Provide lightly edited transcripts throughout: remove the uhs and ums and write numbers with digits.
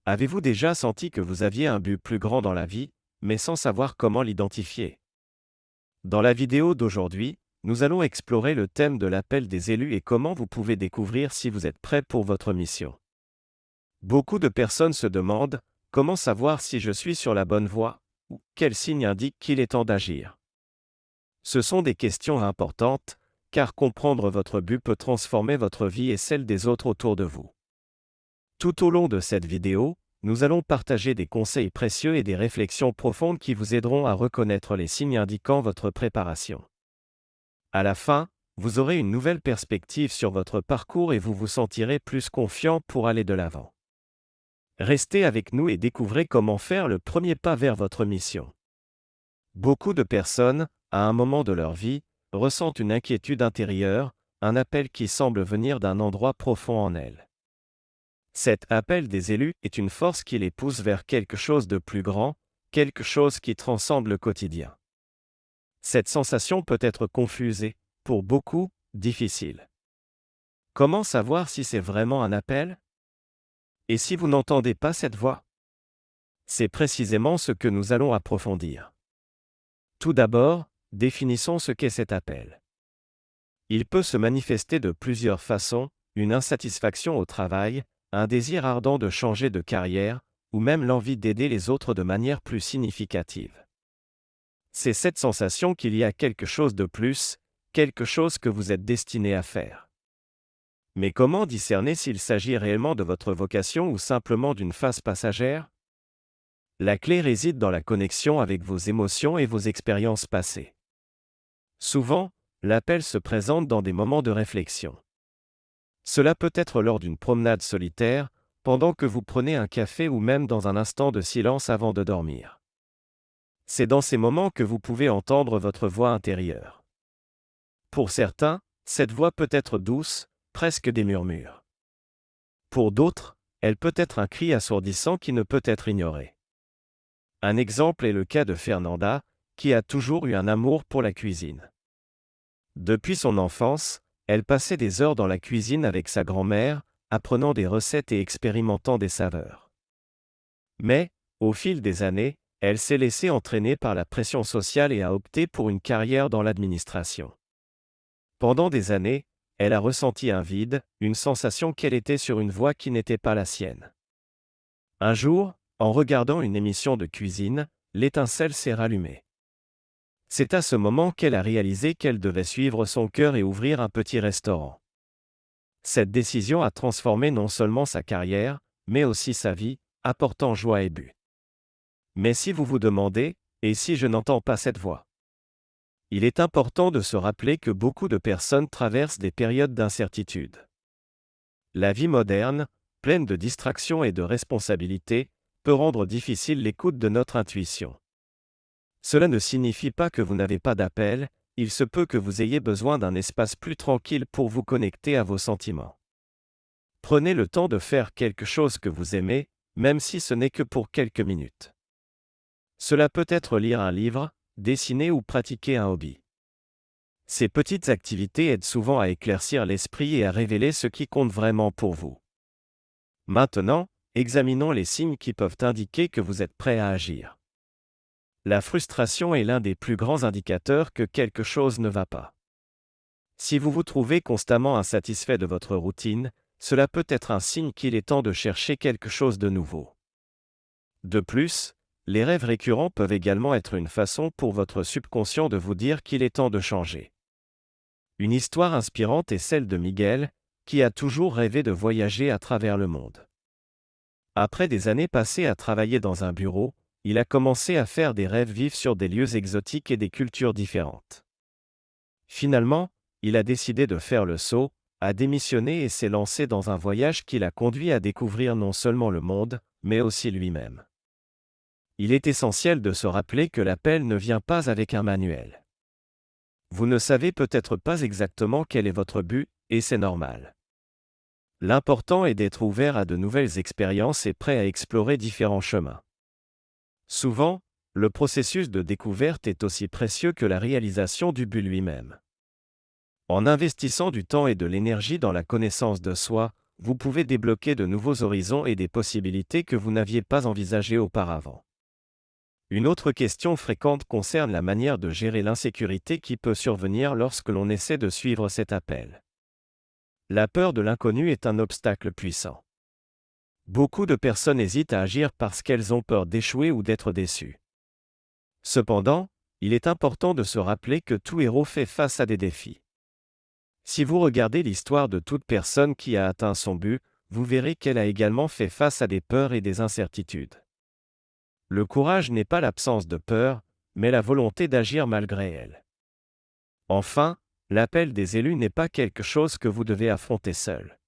Avez-vous déjà senti que vous aviez un but plus grand dans la vie, mais sans savoir comment l'identifier? Dans la vidéo d'aujourd'hui, nous allons explorer le thème de l'appel des élus et comment vous pouvez découvrir si vous êtes prêt pour votre mission. Beaucoup de personnes se demandent, comment savoir si je suis sur la bonne voie, ou quel signe indique qu'il est temps d'agir? Ce sont des questions importantes, car comprendre votre but peut transformer votre vie et celle des autres autour de vous. Tout au long de cette vidéo, nous allons partager des conseils précieux et des réflexions profondes qui vous aideront à reconnaître les signes indiquant votre préparation. À la fin, vous aurez une nouvelle perspective sur votre parcours et vous vous sentirez plus confiant pour aller de l'avant. Restez avec nous et découvrez comment faire le premier pas vers votre mission. Beaucoup de personnes, à un moment de leur vie, ressentent une inquiétude intérieure, un appel qui semble venir d'un endroit profond en elles. Cet appel des élus est une force qui les pousse vers quelque chose de plus grand, quelque chose qui transcende le quotidien. Cette sensation peut être confuse et, pour beaucoup, difficile. Comment savoir si c'est vraiment un appel? Et si vous n'entendez pas cette voix? C'est précisément ce que nous allons approfondir. Tout d'abord, définissons ce qu'est cet appel. Il peut se manifester de plusieurs façons, une insatisfaction au travail, un désir ardent de changer de carrière, ou même l'envie d'aider les autres de manière plus significative. C'est cette sensation qu'il y a quelque chose de plus, quelque chose que vous êtes destiné à faire. Mais comment discerner s'il s'agit réellement de votre vocation ou simplement d'une phase passagère? La clé réside dans la connexion avec vos émotions et vos expériences passées. Souvent, l'appel se présente dans des moments de réflexion. Cela peut être lors d'une promenade solitaire, pendant que vous prenez un café ou même dans un instant de silence avant de dormir. C'est dans ces moments que vous pouvez entendre votre voix intérieure. Pour certains, cette voix peut être douce, presque des murmures. Pour d'autres, elle peut être un cri assourdissant qui ne peut être ignoré. Un exemple est le cas de Fernanda, qui a toujours eu un amour pour la cuisine. Depuis son enfance, elle passait des heures dans la cuisine avec sa grand-mère, apprenant des recettes et expérimentant des saveurs. Mais, au fil des années, elle s'est laissée entraîner par la pression sociale et a opté pour une carrière dans l'administration. Pendant des années, elle a ressenti un vide, une sensation qu'elle était sur une voie qui n'était pas la sienne. Un jour, en regardant une émission de cuisine, l'étincelle s'est rallumée. C'est à ce moment qu'elle a réalisé qu'elle devait suivre son cœur et ouvrir un petit restaurant. Cette décision a transformé non seulement sa carrière, mais aussi sa vie, apportant joie et but. Mais si vous vous demandez, et si je n'entends pas cette voix? Il est important de se rappeler que beaucoup de personnes traversent des périodes d'incertitude. La vie moderne, pleine de distractions et de responsabilités, peut rendre difficile l'écoute de notre intuition. Cela ne signifie pas que vous n'avez pas d'appel, il se peut que vous ayez besoin d'un espace plus tranquille pour vous connecter à vos sentiments. Prenez le temps de faire quelque chose que vous aimez, même si ce n'est que pour quelques minutes. Cela peut être lire un livre, dessiner ou pratiquer un hobby. Ces petites activités aident souvent à éclaircir l'esprit et à révéler ce qui compte vraiment pour vous. Maintenant, examinons les signes qui peuvent indiquer que vous êtes prêt à agir. La frustration est l'un des plus grands indicateurs que quelque chose ne va pas. Si vous vous trouvez constamment insatisfait de votre routine, cela peut être un signe qu'il est temps de chercher quelque chose de nouveau. De plus, les rêves récurrents peuvent également être une façon pour votre subconscient de vous dire qu'il est temps de changer. Une histoire inspirante est celle de Miguel, qui a toujours rêvé de voyager à travers le monde. Après des années passées à travailler dans un bureau, il a commencé à faire des rêves vifs sur des lieux exotiques et des cultures différentes. Finalement, il a décidé de faire le saut, a démissionné et s'est lancé dans un voyage qui l'a conduit à découvrir non seulement le monde, mais aussi lui-même. Il est essentiel de se rappeler que l'appel ne vient pas avec un manuel. Vous ne savez peut-être pas exactement quel est votre but, et c'est normal. L'important est d'être ouvert à de nouvelles expériences et prêt à explorer différents chemins. Souvent, le processus de découverte est aussi précieux que la réalisation du but lui-même. En investissant du temps et de l'énergie dans la connaissance de soi, vous pouvez débloquer de nouveaux horizons et des possibilités que vous n'aviez pas envisagées auparavant. Une autre question fréquente concerne la manière de gérer l'insécurité qui peut survenir lorsque l'on essaie de suivre cet appel. La peur de l'inconnu est un obstacle puissant. Beaucoup de personnes hésitent à agir parce qu'elles ont peur d'échouer ou d'être déçues. Cependant, il est important de se rappeler que tout héros fait face à des défis. Si vous regardez l'histoire de toute personne qui a atteint son but, vous verrez qu'elle a également fait face à des peurs et des incertitudes. Le courage n'est pas l'absence de peur, mais la volonté d'agir malgré elle. Enfin, l'appel des élus n'est pas quelque chose que vous devez affronter seul.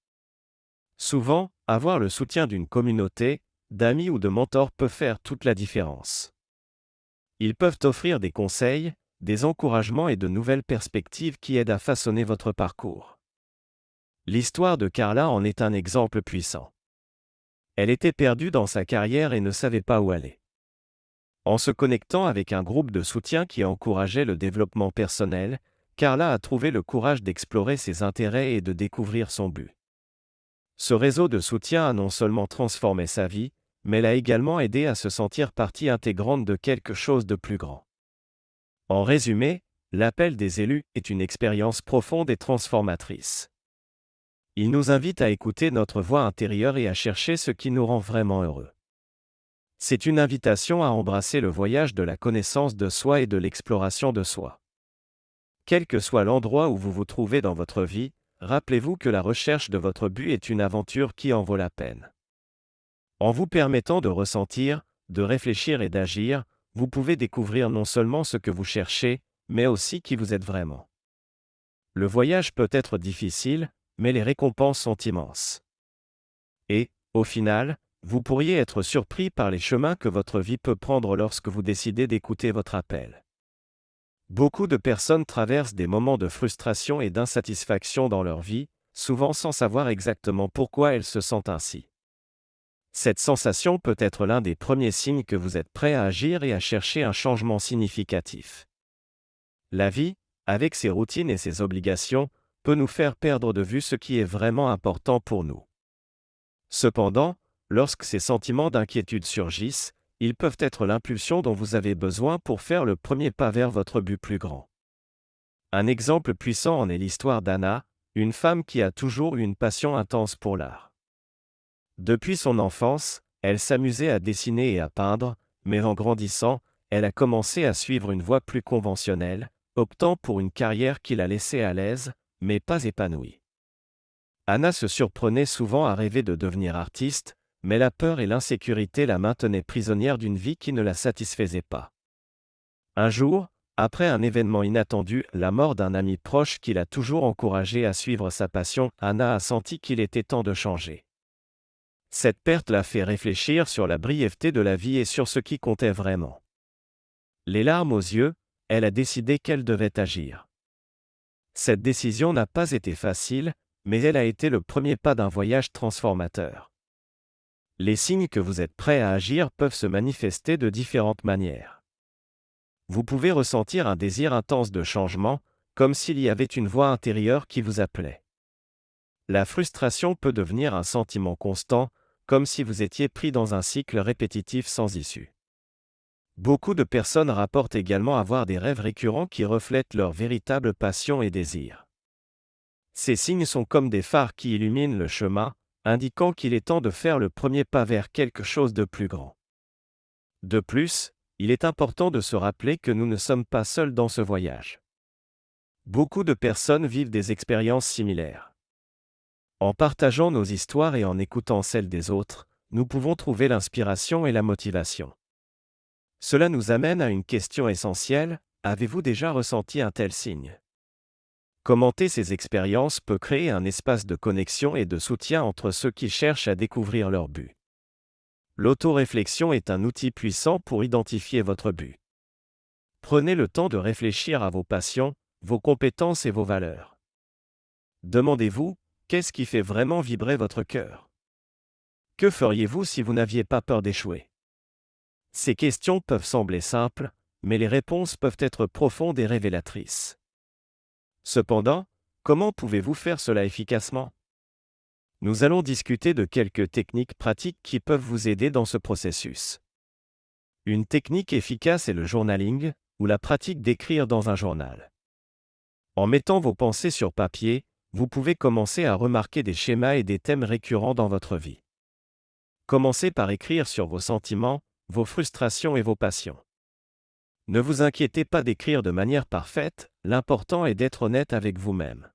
Souvent, avoir le soutien d'une communauté, d'amis ou de mentors peut faire toute la différence. Ils peuvent offrir des conseils, des encouragements et de nouvelles perspectives qui aident à façonner votre parcours. L'histoire de Carla en est un exemple puissant. Elle était perdue dans sa carrière et ne savait pas où aller. En se connectant avec un groupe de soutien qui encourageait le développement personnel, Carla a trouvé le courage d'explorer ses intérêts et de découvrir son but. Ce réseau de soutien a non seulement transformé sa vie, mais l'a également aidé à se sentir partie intégrante de quelque chose de plus grand. En résumé, l'appel des élus est une expérience profonde et transformatrice. Il nous invite à écouter notre voix intérieure et à chercher ce qui nous rend vraiment heureux. C'est une invitation à embrasser le voyage de la connaissance de soi et de l'exploration de soi. Quel que soit l'endroit où vous vous trouvez dans votre vie, rappelez-vous que la recherche de votre but est une aventure qui en vaut la peine. En vous permettant de ressentir, de réfléchir et d'agir, vous pouvez découvrir non seulement ce que vous cherchez, mais aussi qui vous êtes vraiment. Le voyage peut être difficile, mais les récompenses sont immenses. Et, au final, vous pourriez être surpris par les chemins que votre vie peut prendre lorsque vous décidez d'écouter votre appel. Beaucoup de personnes traversent des moments de frustration et d'insatisfaction dans leur vie, souvent sans savoir exactement pourquoi elles se sentent ainsi. Cette sensation peut être l'un des premiers signes que vous êtes prêt à agir et à chercher un changement significatif. La vie, avec ses routines et ses obligations, peut nous faire perdre de vue ce qui est vraiment important pour nous. Cependant, lorsque ces sentiments d'inquiétude surgissent, ils peuvent être l'impulsion dont vous avez besoin pour faire le premier pas vers votre but plus grand. Un exemple puissant en est l'histoire d'Anna, une femme qui a toujours eu une passion intense pour l'art. Depuis son enfance, elle s'amusait à dessiner et à peindre, mais en grandissant, elle a commencé à suivre une voie plus conventionnelle, optant pour une carrière qui la laissait à l'aise, mais pas épanouie. Anna se surprenait souvent à rêver de devenir artiste, mais la peur et l'insécurité la maintenaient prisonnière d'une vie qui ne la satisfaisait pas. Un jour, après un événement inattendu, la mort d'un ami proche qui l'a toujours encouragée à suivre sa passion, Anna a senti qu'il était temps de changer. Cette perte l'a fait réfléchir sur la brièveté de la vie et sur ce qui comptait vraiment. Les larmes aux yeux, elle a décidé qu'elle devait agir. Cette décision n'a pas été facile, mais elle a été le premier pas d'un voyage transformateur. Les signes que vous êtes prêt à agir peuvent se manifester de différentes manières. Vous pouvez ressentir un désir intense de changement, comme s'il y avait une voix intérieure qui vous appelait. La frustration peut devenir un sentiment constant, comme si vous étiez pris dans un cycle répétitif sans issue. Beaucoup de personnes rapportent également avoir des rêves récurrents qui reflètent leur véritable passion et désir. Ces signes sont comme des phares qui illuminent le chemin, indiquant qu'il est temps de faire le premier pas vers quelque chose de plus grand. De plus, il est important de se rappeler que nous ne sommes pas seuls dans ce voyage. Beaucoup de personnes vivent des expériences similaires. En partageant nos histoires et en écoutant celles des autres, nous pouvons trouver l'inspiration et la motivation. Cela nous amène à une question essentielle: avez-vous déjà ressenti un tel signe? Commenter ces expériences peut créer un espace de connexion et de soutien entre ceux qui cherchent à découvrir leur but. L'autoréflexion est un outil puissant pour identifier votre but. Prenez le temps de réfléchir à vos passions, vos compétences et vos valeurs. Demandez-vous, qu'est-ce qui fait vraiment vibrer votre cœur? Que feriez-vous si vous n'aviez pas peur d'échouer? Ces questions peuvent sembler simples, mais les réponses peuvent être profondes et révélatrices. Cependant, comment pouvez-vous faire cela efficacement? Nous allons discuter de quelques techniques pratiques qui peuvent vous aider dans ce processus. Une technique efficace est le journaling, ou la pratique d'écrire dans un journal. En mettant vos pensées sur papier, vous pouvez commencer à remarquer des schémas et des thèmes récurrents dans votre vie. Commencez par écrire sur vos sentiments, vos frustrations et vos passions. Ne vous inquiétez pas d'écrire de manière parfaite, l'important est d'être honnête avec vous-même.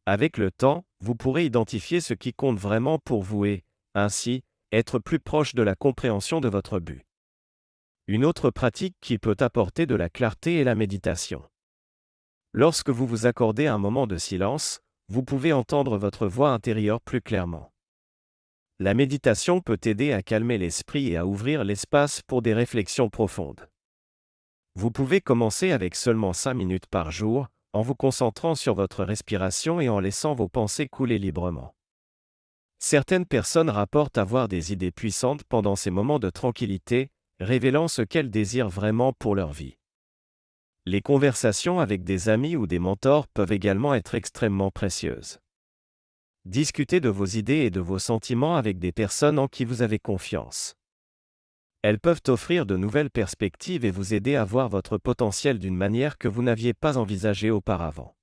Avec le temps, vous pourrez identifier ce qui compte vraiment pour vous et, ainsi, être plus proche de la compréhension de votre but. Une autre pratique qui peut apporter de la clarté est la méditation. Lorsque vous vous accordez un moment de silence, vous pouvez entendre votre voix intérieure plus clairement. La méditation peut aider à calmer l'esprit et à ouvrir l'espace pour des réflexions profondes. Vous pouvez commencer avec seulement 5 minutes par jour, en vous concentrant sur votre respiration et en laissant vos pensées couler librement. Certaines personnes rapportent avoir des idées puissantes pendant ces moments de tranquillité, révélant ce qu'elles désirent vraiment pour leur vie. Les conversations avec des amis ou des mentors peuvent également être extrêmement précieuses. Discutez de vos idées et de vos sentiments avec des personnes en qui vous avez confiance. Elles peuvent offrir de nouvelles perspectives et vous aider à voir votre potentiel d'une manière que vous n'aviez pas envisagée auparavant.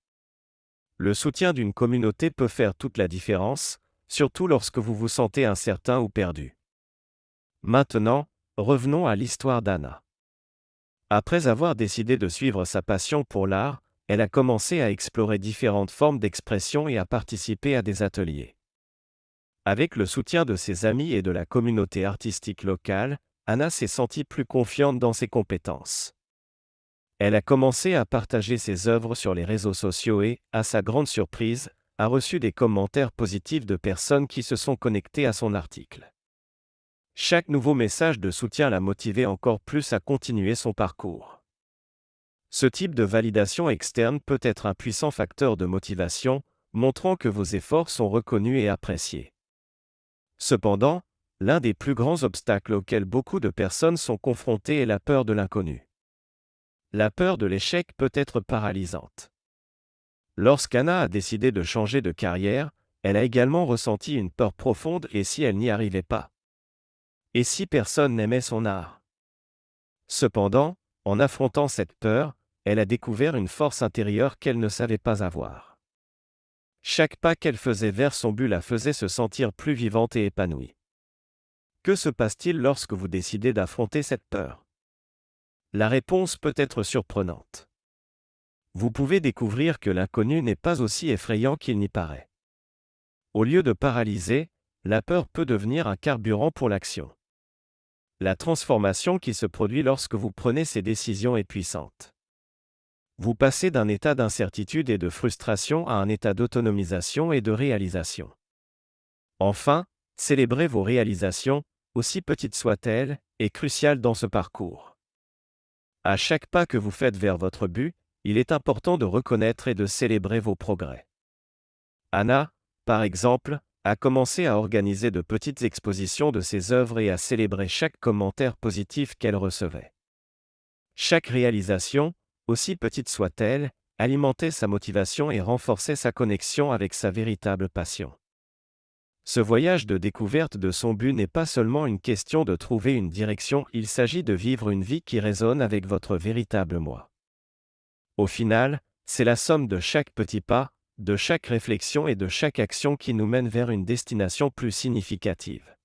Le soutien d'une communauté peut faire toute la différence, surtout lorsque vous vous sentez incertain ou perdu. Maintenant, revenons à l'histoire d'Anna. Après avoir décidé de suivre sa passion pour l'art, elle a commencé à explorer différentes formes d'expression et à participer à des ateliers. Avec le soutien de ses amis et de la communauté artistique locale, Anna s'est sentie plus confiante dans ses compétences. Elle a commencé à partager ses œuvres sur les réseaux sociaux et, à sa grande surprise, a reçu des commentaires positifs de personnes qui se sont connectées à son article. Chaque nouveau message de soutien l'a motivée encore plus à continuer son parcours. Ce type de validation externe peut être un puissant facteur de motivation, montrant que vos efforts sont reconnus et appréciés. Cependant, l'un des plus grands obstacles auxquels beaucoup de personnes sont confrontées est la peur de l'inconnu. La peur de l'échec peut être paralysante. Lorsqu'Anna a décidé de changer de carrière, elle a également ressenti une peur profonde et si elle n'y arrivait pas? Et si personne n'aimait son art? Cependant, en affrontant cette peur, elle a découvert une force intérieure qu'elle ne savait pas avoir. Chaque pas qu'elle faisait vers son but la faisait se sentir plus vivante et épanouie. Que se passe-t-il lorsque vous décidez d'affronter cette peur? La réponse peut être surprenante. Vous pouvez découvrir que l'inconnu n'est pas aussi effrayant qu'il n'y paraît. Au lieu de paralyser, la peur peut devenir un carburant pour l'action. La transformation qui se produit lorsque vous prenez ces décisions est puissante. Vous passez d'un état d'incertitude et de frustration à un état d'autonomisation et de réalisation. Enfin, célébrez vos réalisations, aussi petites soient-elles, est crucial dans ce parcours. À chaque pas que vous faites vers votre but, il est important de reconnaître et de célébrer vos progrès. Anna, par exemple, a commencé à organiser de petites expositions de ses œuvres et à célébrer chaque commentaire positif qu'elle recevait. Chaque réalisation, aussi petite soit-elle, alimentait sa motivation et renforçait sa connexion avec sa véritable passion. Ce voyage de découverte de son but n'est pas seulement une question de trouver une direction, il s'agit de vivre une vie qui résonne avec votre véritable moi. Au final, c'est la somme de chaque petit pas, de chaque réflexion et de chaque action qui nous mène vers une destination plus significative.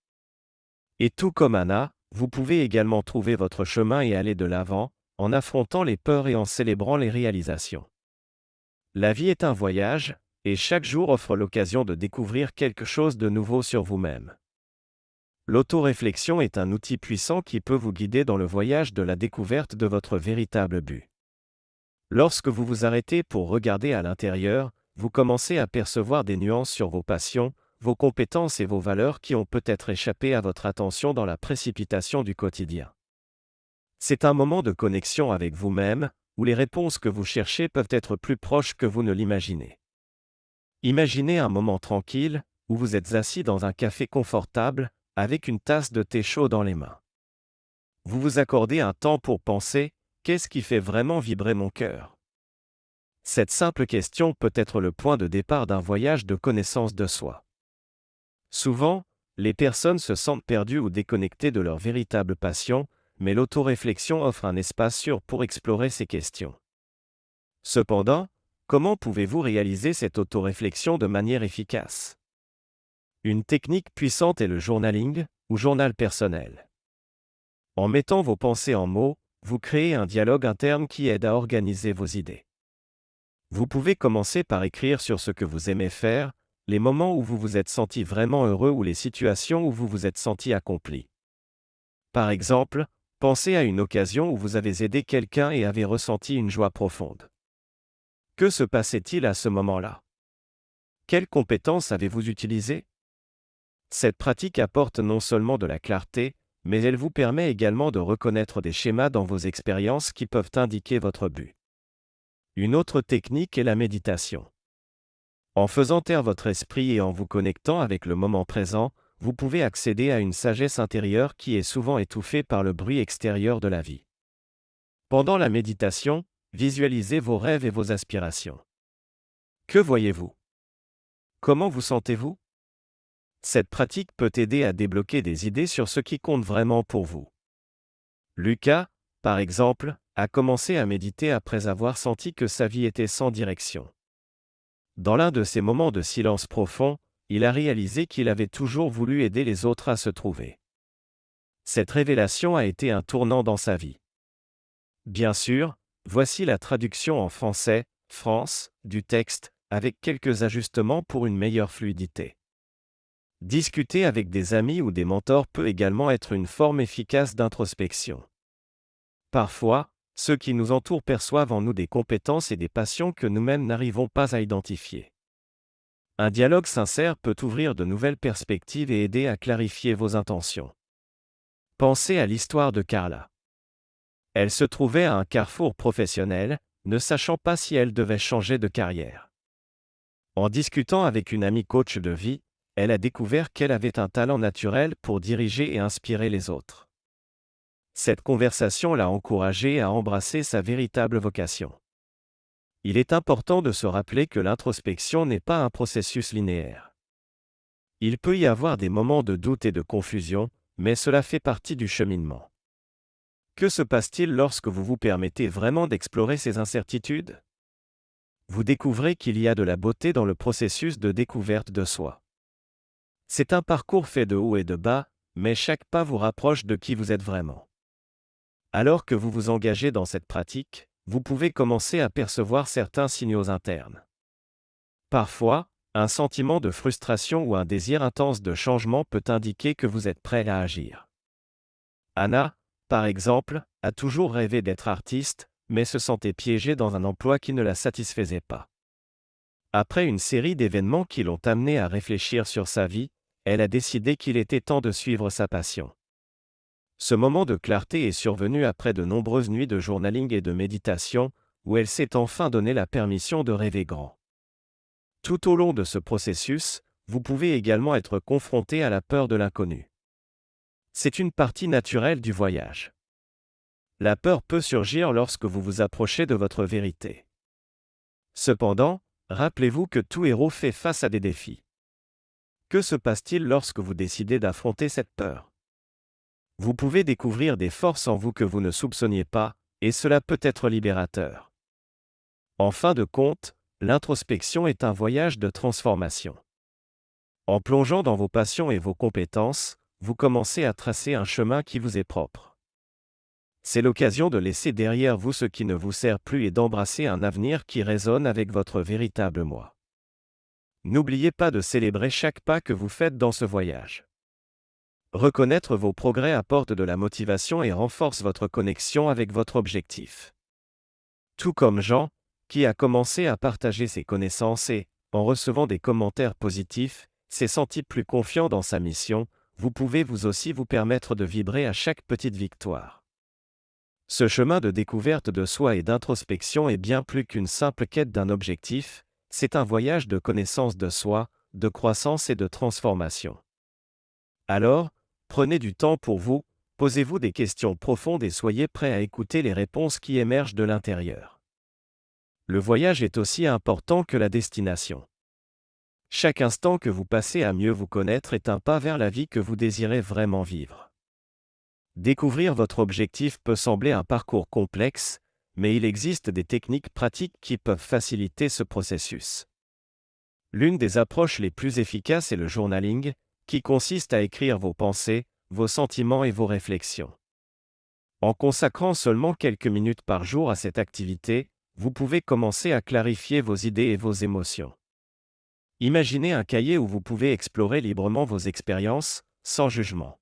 Et tout comme Anna, vous pouvez également trouver votre chemin et aller de l'avant, en affrontant les peurs et en célébrant les réalisations. La vie est un voyage, et chaque jour offre l'occasion de découvrir quelque chose de nouveau sur vous-même. L'autoréflexion est un outil puissant qui peut vous guider dans le voyage de la découverte de votre véritable but. Lorsque vous vous arrêtez pour regarder à l'intérieur, vous commencez à percevoir des nuances sur vos passions, vos compétences et vos valeurs qui ont peut-être échappé à votre attention dans la précipitation du quotidien. C'est un moment de connexion avec vous-même, où les réponses que vous cherchez peuvent être plus proches que vous ne l'imaginez. Imaginez un moment tranquille, où vous êtes assis dans un café confortable, avec une tasse de thé chaud dans les mains. Vous vous accordez un temps pour penser, qu'est-ce qui fait vraiment vibrer mon cœur? Cette simple question peut être le point de départ d'un voyage de connaissance de soi. Souvent, les personnes se sentent perdues ou déconnectées de leur véritable passion, mais l'autoréflexion offre un espace sûr pour explorer ces questions. Cependant, comment pouvez-vous réaliser cette autoréflexion de manière efficace? Une technique puissante est le journaling, ou journal personnel. En mettant vos pensées en mots, vous créez un dialogue interne qui aide à organiser vos idées. Vous pouvez commencer par écrire sur ce que vous aimez faire, les moments où vous vous êtes senti vraiment heureux ou les situations où vous vous êtes senti accompli. Par exemple, pensez à une occasion où vous avez aidé quelqu'un et avez ressenti une joie profonde. Que se passait-il à ce moment-là? Quelles compétences avez-vous utilisées? Cette pratique apporte non seulement de la clarté, mais elle vous permet également de reconnaître des schémas dans vos expériences qui peuvent indiquer votre but. Une autre technique est la méditation. En faisant taire votre esprit et en vous connectant avec le moment présent, vous pouvez accéder à une sagesse intérieure qui est souvent étouffée par le bruit extérieur de la vie. Pendant la méditation, visualisez vos rêves et vos aspirations. Que voyez-vous? Comment vous sentez-vous? Cette pratique peut aider à débloquer des idées sur ce qui compte vraiment pour vous. Lucas, par exemple, a commencé à méditer après avoir senti que sa vie était sans direction. Dans l'un de ces moments de silence profond, il a réalisé qu'il avait toujours voulu aider les autres à se trouver. Cette révélation a été un tournant dans sa vie. Bien sûr, voici la traduction en français, France, du texte, avec quelques ajustements pour une meilleure fluidité. Discuter avec des amis ou des mentors peut également être une forme efficace d'introspection. Parfois, ceux qui nous entourent perçoivent en nous des compétences et des passions que nous-mêmes n'arrivons pas à identifier. Un dialogue sincère peut ouvrir de nouvelles perspectives et aider à clarifier vos intentions. Pensez à l'histoire de Carla. Elle se trouvait à un carrefour professionnel, ne sachant pas si elle devait changer de carrière. En discutant avec une amie coach de vie, elle a découvert qu'elle avait un talent naturel pour diriger et inspirer les autres. Cette conversation l'a encouragée à embrasser sa véritable vocation. Il est important de se rappeler que l'introspection n'est pas un processus linéaire. Il peut y avoir des moments de doute et de confusion, mais cela fait partie du cheminement. Que se passe-t-il lorsque vous vous permettez vraiment d'explorer ces incertitudes? Vous découvrez qu'il y a de la beauté dans le processus de découverte de soi. C'est un parcours fait de haut et de bas, mais chaque pas vous rapproche de qui vous êtes vraiment. Alors que vous vous engagez dans cette pratique, vous pouvez commencer à percevoir certains signaux internes. Parfois, un sentiment de frustration ou un désir intense de changement peut indiquer que vous êtes prêt à agir. Anna, par exemple, a toujours rêvé d'être artiste, mais se sentait piégée dans un emploi qui ne la satisfaisait pas. Après une série d'événements qui l'ont amenée à réfléchir sur sa vie, elle a décidé qu'il était temps de suivre sa passion. Ce moment de clarté est survenu après de nombreuses nuits de journaling et de méditation, où elle s'est enfin donné la permission de rêver grand. Tout au long de ce processus, vous pouvez également être confronté à la peur de l'inconnu. C'est une partie naturelle du voyage. La peur peut surgir lorsque vous vous approchez de votre vérité. Cependant, rappelez-vous que tout héros fait face à des défis. Que se passe-t-il lorsque vous décidez d'affronter cette peur? Vous pouvez découvrir des forces en vous que vous ne soupçonniez pas, et cela peut être libérateur. En fin de compte, l'introspection est un voyage de transformation. En plongeant dans vos passions et vos compétences, vous commencez à tracer un chemin qui vous est propre. C'est l'occasion de laisser derrière vous ce qui ne vous sert plus et d'embrasser un avenir qui résonne avec votre véritable moi. N'oubliez pas de célébrer chaque pas que vous faites dans ce voyage. Reconnaître vos progrès apporte de la motivation et renforce votre connexion avec votre objectif. Tout comme Jean, qui a commencé à partager ses connaissances et, en recevant des commentaires positifs, s'est senti plus confiant dans sa mission, vous pouvez vous aussi vous permettre de vibrer à chaque petite victoire. Ce chemin de découverte de soi et d'introspection est bien plus qu'une simple quête d'un objectif, c'est un voyage de connaissance de soi, de croissance et de transformation. Alors, prenez du temps pour vous, posez-vous des questions profondes et soyez prêts à écouter les réponses qui émergent de l'intérieur. Le voyage est aussi important que la destination. Chaque instant que vous passez à mieux vous connaître est un pas vers la vie que vous désirez vraiment vivre. Découvrir votre objectif peut sembler un parcours complexe, mais il existe des techniques pratiques qui peuvent faciliter ce processus. L'une des approches les plus efficaces est le journaling, qui consiste à écrire vos pensées, vos sentiments et vos réflexions. En consacrant seulement quelques minutes par jour à cette activité, vous pouvez commencer à clarifier vos idées et vos émotions. Imaginez un cahier où vous pouvez explorer librement vos expériences, sans jugement.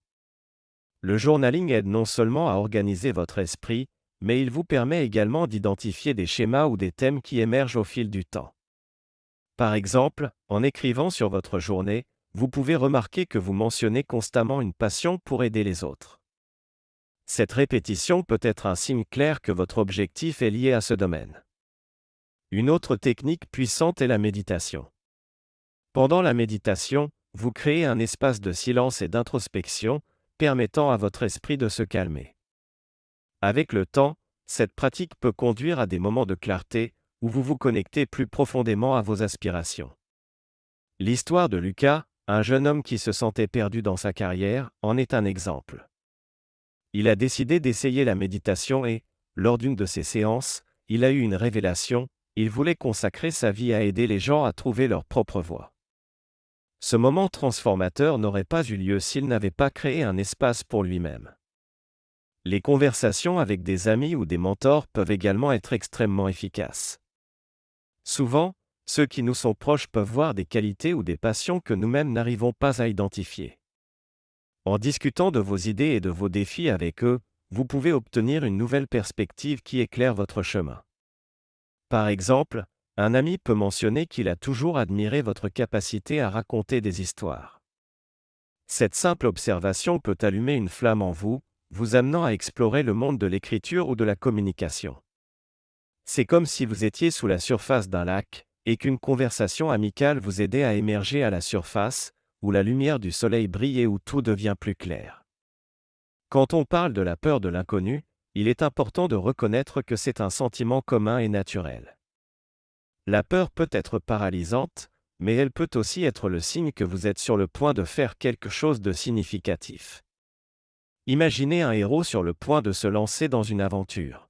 Le journaling aide non seulement à organiser votre esprit, mais il vous permet également d'identifier des schémas ou des thèmes qui émergent au fil du temps. Par exemple, en écrivant sur votre journée, vous pouvez remarquer que vous mentionnez constamment une passion pour aider les autres. Cette répétition peut être un signe clair que votre objectif est lié à ce domaine. Une autre technique puissante est la méditation. Pendant la méditation, vous créez un espace de silence et d'introspection, permettant à votre esprit de se calmer. Avec le temps, cette pratique peut conduire à des moments de clarté, où vous vous connectez plus profondément à vos aspirations. L'histoire de Lucas, un jeune homme qui se sentait perdu dans sa carrière, en est un exemple. Il a décidé d'essayer la méditation et, lors d'une de ses séances, il a eu une révélation, il voulait consacrer sa vie à aider les gens à trouver leur propre voie. Ce moment transformateur n'aurait pas eu lieu s'il n'avait pas créé un espace pour lui-même. Les conversations avec des amis ou des mentors peuvent également être extrêmement efficaces. Souvent, ceux qui nous sont proches peuvent voir des qualités ou des passions que nous-mêmes n'arrivons pas à identifier. En discutant de vos idées et de vos défis avec eux, vous pouvez obtenir une nouvelle perspective qui éclaire votre chemin. Par exemple, un ami peut mentionner qu'il a toujours admiré votre capacité à raconter des histoires. Cette simple observation peut allumer une flamme en vous, vous amenant à explorer le monde de l'écriture ou de la communication. C'est comme si vous étiez sous la surface d'un lac, et qu'une conversation amicale vous aidait à émerger à la surface, où la lumière du soleil brille et où tout devient plus clair. Quand on parle de la peur de l'inconnu, il est important de reconnaître que c'est un sentiment commun et naturel. La peur peut être paralysante, mais elle peut aussi être le signe que vous êtes sur le point de faire quelque chose de significatif. Imaginez un héros sur le point de se lancer dans une aventure.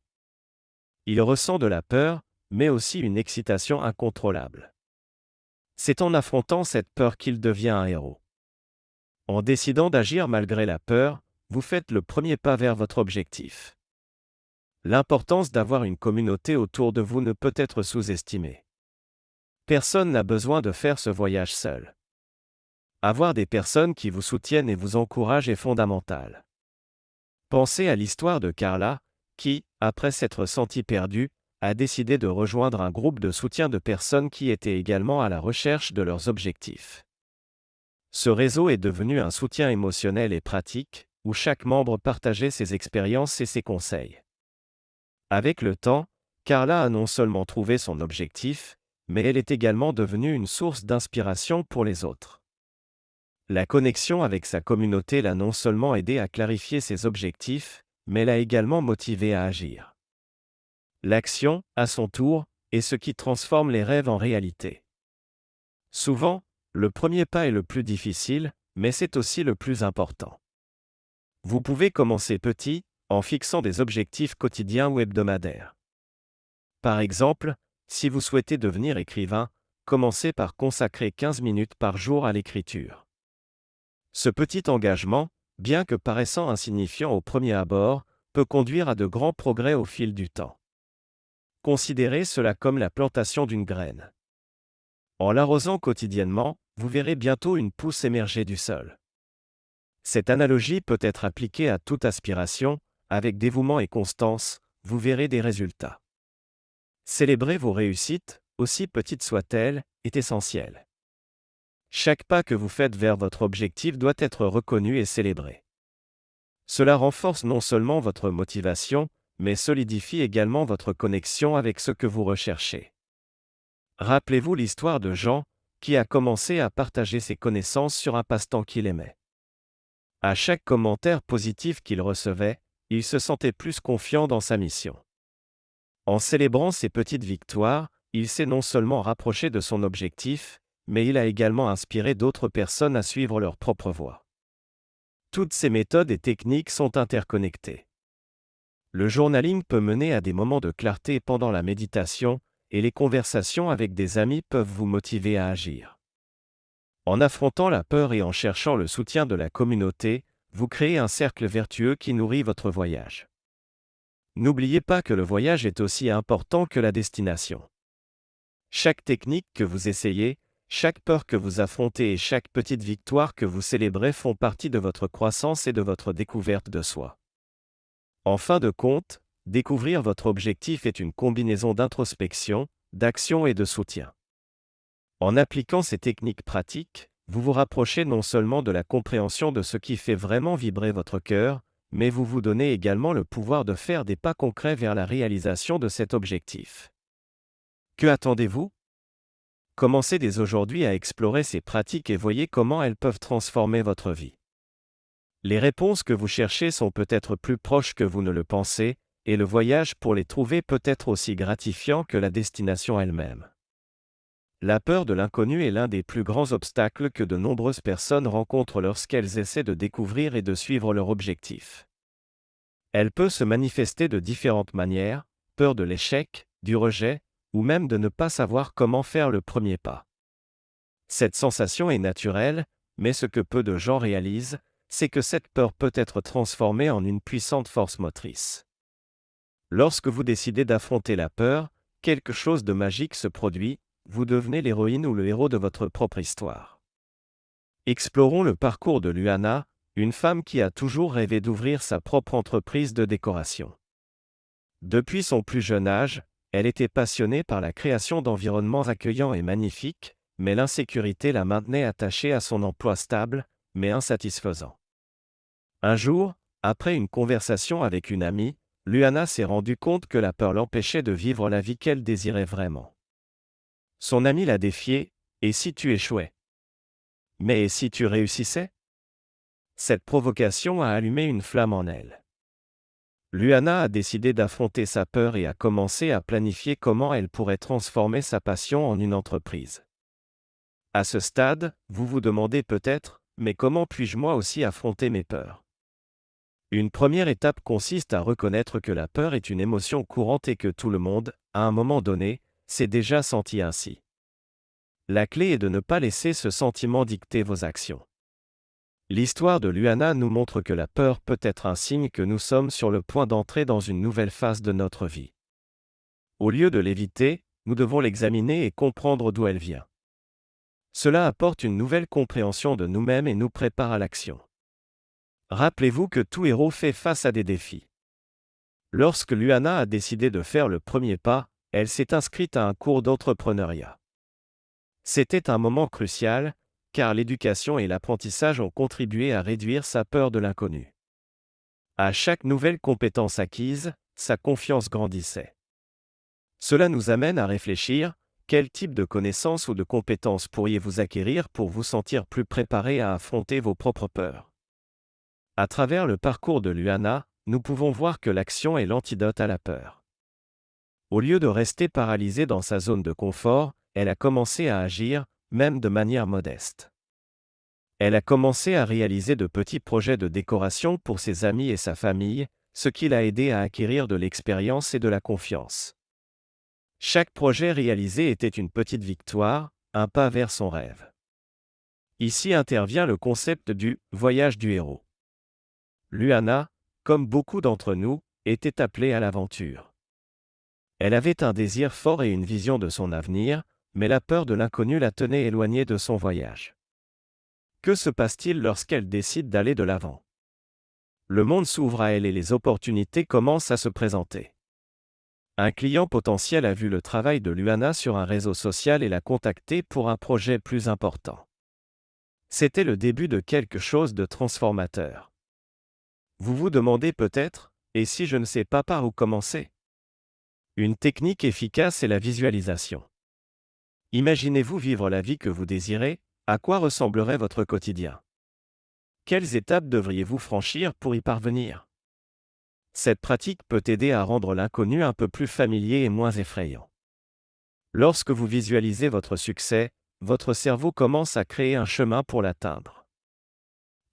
Il ressent de la peur, mais aussi une excitation incontrôlable. C'est en affrontant cette peur qu'il devient un héros. En décidant d'agir malgré la peur, vous faites le premier pas vers votre objectif. L'importance d'avoir une communauté autour de vous ne peut être sous-estimée. Personne n'a besoin de faire ce voyage seul. Avoir des personnes qui vous soutiennent et vous encouragent est fondamental. Pensez à l'histoire de Carla, qui, après s'être sentie perdue, a décidé de rejoindre un groupe de soutien de personnes qui étaient également à la recherche de leurs objectifs. Ce réseau est devenu un soutien émotionnel et pratique, où chaque membre partageait ses expériences et ses conseils. Avec le temps, Carla a non seulement trouvé son objectif, mais elle est également devenue une source d'inspiration pour les autres. La connexion avec sa communauté l'a non seulement aidé à clarifier ses objectifs, mais l'a également motivé à agir. L'action, à son tour, est ce qui transforme les rêves en réalité. Souvent, le premier pas est le plus difficile, mais c'est aussi le plus important. Vous pouvez commencer petit, en fixant des objectifs quotidiens ou hebdomadaires. Par exemple, si vous souhaitez devenir écrivain, commencez par consacrer 15 minutes par jour à l'écriture. Ce petit engagement, bien que paraissant insignifiant au premier abord, peut conduire à de grands progrès au fil du temps. Considérez cela comme la plantation d'une graine. En l'arrosant quotidiennement, vous verrez bientôt une pousse émerger du sol. Cette analogie peut être appliquée à toute aspiration, avec dévouement et constance, vous verrez des résultats. Célébrer vos réussites, aussi petites soient-elles, est essentiel. Chaque pas que vous faites vers votre objectif doit être reconnu et célébré. Cela renforce non seulement votre motivation, mais solidifie également votre connexion avec ce que vous recherchez. Rappelez-vous l'histoire de Jean, qui a commencé à partager ses connaissances sur un passe-temps qu'il aimait. À chaque commentaire positif qu'il recevait, il se sentait plus confiant dans sa mission. En célébrant ces petites victoires, il s'est non seulement rapproché de son objectif, mais il a également inspiré d'autres personnes à suivre leur propre voie. Toutes ces méthodes et techniques sont interconnectées. Le journaling peut mener à des moments de clarté pendant la méditation, et les conversations avec des amis peuvent vous motiver à agir. En affrontant la peur et en cherchant le soutien de la communauté, vous créez un cercle vertueux qui nourrit votre voyage. N'oubliez pas que le voyage est aussi important que la destination. Chaque technique que vous essayez, chaque peur que vous affrontez et chaque petite victoire que vous célébrez font partie de votre croissance et de votre découverte de soi. En fin de compte, découvrir votre objectif est une combinaison d'introspection, d'action et de soutien. En appliquant ces techniques pratiques, vous vous rapprochez non seulement de la compréhension de ce qui fait vraiment vibrer votre cœur, mais vous vous donnez également le pouvoir de faire des pas concrets vers la réalisation de cet objectif. Que attendez-vous ? Commencez dès aujourd'hui à explorer ces pratiques et voyez comment elles peuvent transformer votre vie. Les réponses que vous cherchez sont peut-être plus proches que vous ne le pensez, et le voyage pour les trouver peut être aussi gratifiant que la destination elle-même. La peur de l'inconnu est l'un des plus grands obstacles que de nombreuses personnes rencontrent lorsqu'elles essaient de découvrir et de suivre leur objectif. Elle peut se manifester de différentes manières, peur de l'échec, du rejet, ou même de ne pas savoir comment faire le premier pas. Cette sensation est naturelle, mais ce que peu de gens réalisent, c'est que cette peur peut être transformée en une puissante force motrice. Lorsque vous décidez d'affronter la peur, quelque chose de magique se produit, vous devenez l'héroïne ou le héros de votre propre histoire. Explorons le parcours de Luana, une femme qui a toujours rêvé d'ouvrir sa propre entreprise de décoration. Depuis son plus jeune âge, elle était passionnée par la création d'environnements accueillants et magnifiques, mais l'insécurité la maintenait attachée à son emploi stable, mais insatisfaisant. Un jour, après une conversation avec une amie, Luana s'est rendue compte que la peur l'empêchait de vivre la vie qu'elle désirait vraiment. Son amie l'a défiée, « Et si tu échouais ? Mais et si tu réussissais ?» Cette provocation a allumé une flamme en elle. Luana a décidé d'affronter sa peur et a commencé à planifier comment elle pourrait transformer sa passion en une entreprise. À ce stade, vous vous demandez peut-être, mais comment puis-je moi aussi affronter mes peurs ? Une première étape consiste à reconnaître que la peur est une émotion courante et que tout le monde, à un moment donné, s'est déjà senti ainsi. La clé est de ne pas laisser ce sentiment dicter vos actions. L'histoire de Luana nous montre que la peur peut être un signe que nous sommes sur le point d'entrer dans une nouvelle phase de notre vie. Au lieu de l'éviter, nous devons l'examiner et comprendre d'où elle vient. Cela apporte une nouvelle compréhension de nous-mêmes et nous prépare à l'action. Rappelez-vous que tout héros fait face à des défis. Lorsque Luana a décidé de faire le premier pas, elle s'est inscrite à un cours d'entrepreneuriat. C'était un moment crucial, car l'éducation et l'apprentissage ont contribué à réduire sa peur de l'inconnu. À chaque nouvelle compétence acquise, sa confiance grandissait. Cela nous amène à réfléchir, quel type de connaissances ou de compétences pourriez-vous acquérir pour vous sentir plus préparé à affronter vos propres peurs ? À travers le parcours de Luana, nous pouvons voir que l'action est l'antidote à la peur. Au lieu de rester paralysée dans sa zone de confort, elle a commencé à agir, même de manière modeste. Elle a commencé à réaliser de petits projets de décoration pour ses amis et sa famille, ce qui l'a aidé à acquérir de l'expérience et de la confiance. Chaque projet réalisé était une petite victoire, un pas vers son rêve. Ici intervient le concept du « voyage du héros ». Luana, comme beaucoup d'entre nous, était appelée à l'aventure. Elle avait un désir fort et une vision de son avenir, mais la peur de l'inconnu la tenait éloignée de son voyage. Que se passe-t-il lorsqu'elle décide d'aller de l'avant ? Le monde s'ouvre à elle et les opportunités commencent à se présenter. Un client potentiel a vu le travail de Luana sur un réseau social et l'a contacté pour un projet plus important. C'était le début de quelque chose de transformateur. Vous vous demandez peut-être, et si je ne sais pas par où commencer ? Une technique efficace est la visualisation. Imaginez-vous vivre la vie que vous désirez, à quoi ressemblerait votre quotidien ? Quelles étapes devriez-vous franchir pour y parvenir ? Cette pratique peut aider à rendre l'inconnu un peu plus familier et moins effrayant. Lorsque vous visualisez votre succès, votre cerveau commence à créer un chemin pour l'atteindre.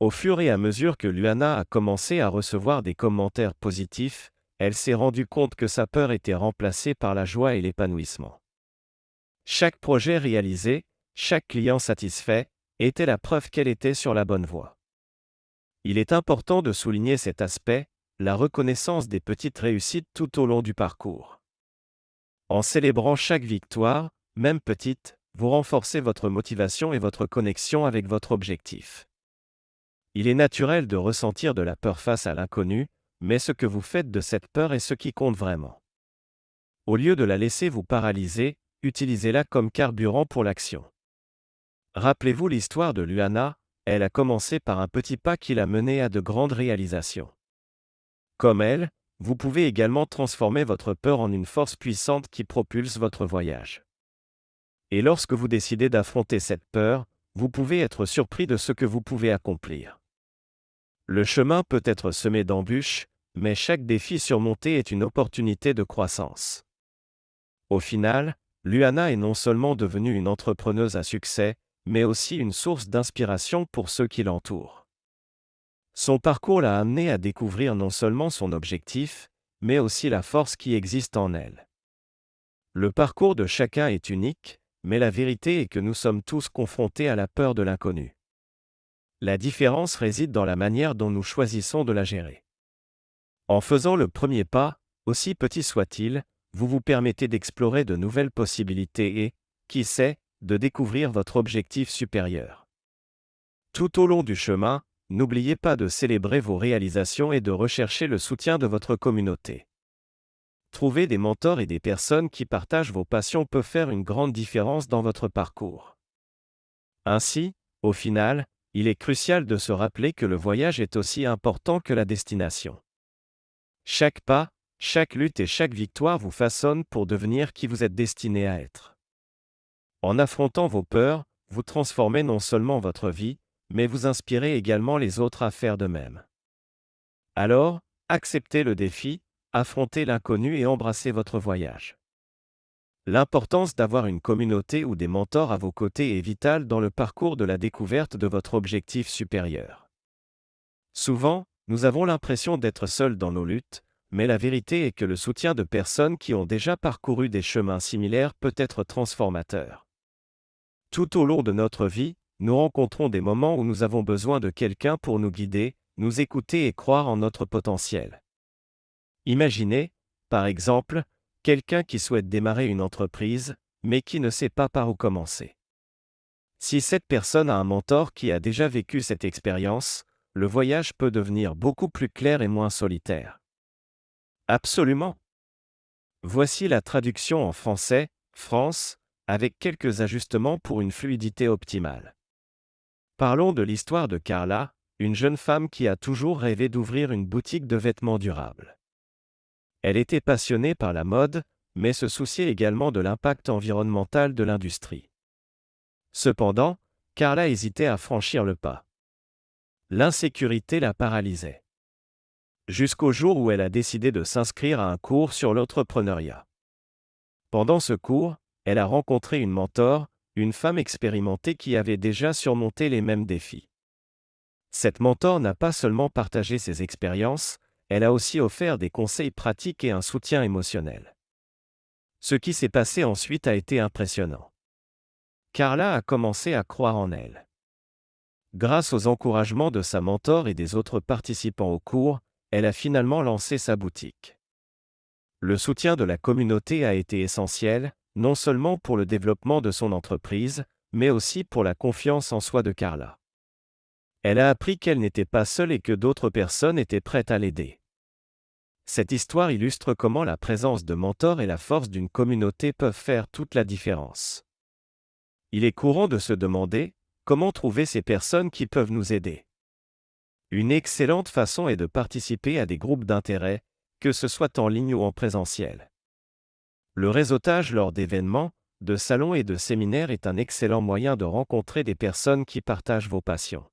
Au fur et à mesure que Luana a commencé à recevoir des commentaires positifs, elle s'est rendue compte que sa peur était remplacée par la joie et l'épanouissement. Chaque projet réalisé, chaque client satisfait, était la preuve qu'elle était sur la bonne voie. Il est important de souligner cet aspect, la reconnaissance des petites réussites tout au long du parcours. En célébrant chaque victoire, même petite, vous renforcez votre motivation et votre connexion avec votre objectif. Il est naturel de ressentir de la peur face à l'inconnu, mais ce que vous faites de cette peur est ce qui compte vraiment. Au lieu de la laisser vous paralyser, utilisez-la comme carburant pour l'action. Rappelez-vous l'histoire de Luana, elle a commencé par un petit pas qui l'a menée à de grandes réalisations. Comme elle, vous pouvez également transformer votre peur en une force puissante qui propulse votre voyage. Et lorsque vous décidez d'affronter cette peur, vous pouvez être surpris de ce que vous pouvez accomplir. Le chemin peut être semé d'embûches, mais chaque défi surmonté est une opportunité de croissance. Au final, Luana est non seulement devenue une entrepreneuse à succès, mais aussi une source d'inspiration pour ceux qui l'entourent. Son parcours l'a amenée à découvrir non seulement son objectif, mais aussi la force qui existe en elle. Le parcours de chacun est unique, mais la vérité est que nous sommes tous confrontés à la peur de l'inconnu. La différence réside dans la manière dont nous choisissons de la gérer. En faisant le premier pas, aussi petit soit-il, vous vous permettez d'explorer de nouvelles possibilités et, qui sait, de découvrir votre objectif supérieur. Tout au long du chemin, n'oubliez pas de célébrer vos réalisations et de rechercher le soutien de votre communauté. Trouver des mentors et des personnes qui partagent vos passions peut faire une grande différence dans votre parcours. Ainsi, au final, il est crucial de se rappeler que le voyage est aussi important que la destination. Chaque pas, chaque lutte et chaque victoire vous façonnent pour devenir qui vous êtes destiné à être. En affrontant vos peurs, vous transformez non seulement votre vie, mais vous inspirez également les autres à faire de même. Alors, acceptez le défi, affrontez l'inconnu et embrassez votre voyage. L'importance d'avoir une communauté ou des mentors à vos côtés est vitale dans le parcours de la découverte de votre objectif supérieur. Souvent, nous avons l'impression d'être seuls dans nos luttes, mais la vérité est que le soutien de personnes qui ont déjà parcouru des chemins similaires peut être transformateur. Tout au long de notre vie, nous rencontrons des moments où nous avons besoin de quelqu'un pour nous guider, nous écouter et croire en notre potentiel. Imaginez, par exemple, quelqu'un qui souhaite démarrer une entreprise, mais qui ne sait pas par où commencer. Si cette personne a un mentor qui a déjà vécu cette expérience, le voyage peut devenir beaucoup plus clair et moins solitaire. Absolument. Voici la traduction en français, France, avec quelques ajustements pour une fluidité optimale. Parlons de l'histoire de Carla, une jeune femme qui a toujours rêvé d'ouvrir une boutique de vêtements durables. Elle était passionnée par la mode, mais se souciait également de l'impact environnemental de l'industrie. Cependant, Carla hésitait à franchir le pas. L'insécurité la paralysait. Jusqu'au jour où elle a décidé de s'inscrire à un cours sur l'entrepreneuriat. Pendant ce cours, elle a rencontré une mentor, une femme expérimentée qui avait déjà surmonté les mêmes défis. Cette mentor n'a pas seulement partagé ses expériences, elle a aussi offert des conseils pratiques et un soutien émotionnel. Ce qui s'est passé ensuite a été impressionnant. Carla a commencé à croire en elle. Grâce aux encouragements de sa mentor et des autres participants au cours, elle a finalement lancé sa boutique. Le soutien de la communauté a été essentiel, non seulement pour le développement de son entreprise, mais aussi pour la confiance en soi de Carla. Elle a appris qu'elle n'était pas seule et que d'autres personnes étaient prêtes à l'aider. Cette histoire illustre comment la présence de mentors et la force d'une communauté peuvent faire toute la différence. Il est courant de se demander, comment trouver ces personnes qui peuvent nous aider? Une excellente façon est de participer à des groupes d'intérêt, que ce soit en ligne ou en présentiel. Le réseautage lors d'événements, de salons et de séminaires est un excellent moyen de rencontrer des personnes qui partagent vos passions.